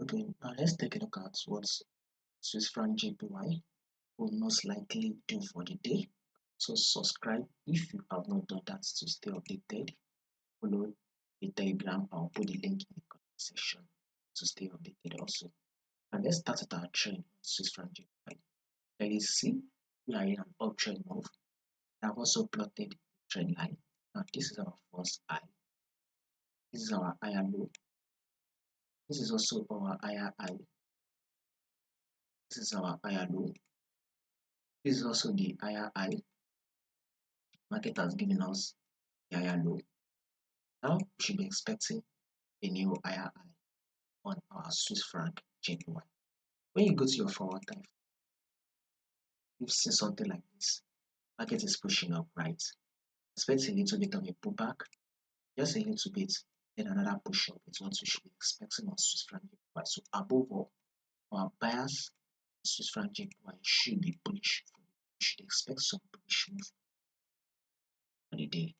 Okay, now let's take a look at what Swiss franc JPY will most likely do for the day. So subscribe if you have not done that to stay updated. Follow the Telegram. I'll put the link in the comment section to stay updated also. And let's start with our trend Swiss franc JPY. Like you see, we are in an uptrend move. I've also plotted the trend line. Now this is our first high. This is our higher low. This is also our higher high. This is our higher low. This is also the higher high. Market has given us the higher low. Now we should be expecting a new higher high on our Swiss franc JPY. When you go to your forward time, you've seen something like this. Market is pushing up, right? Expect a little bit of a pullback, just a little bit, then another push up is what we should be expecting on Swiss franc JPY. So above all, our bias Swiss franc JPY should be bullish. We should expect some bullish move for the day.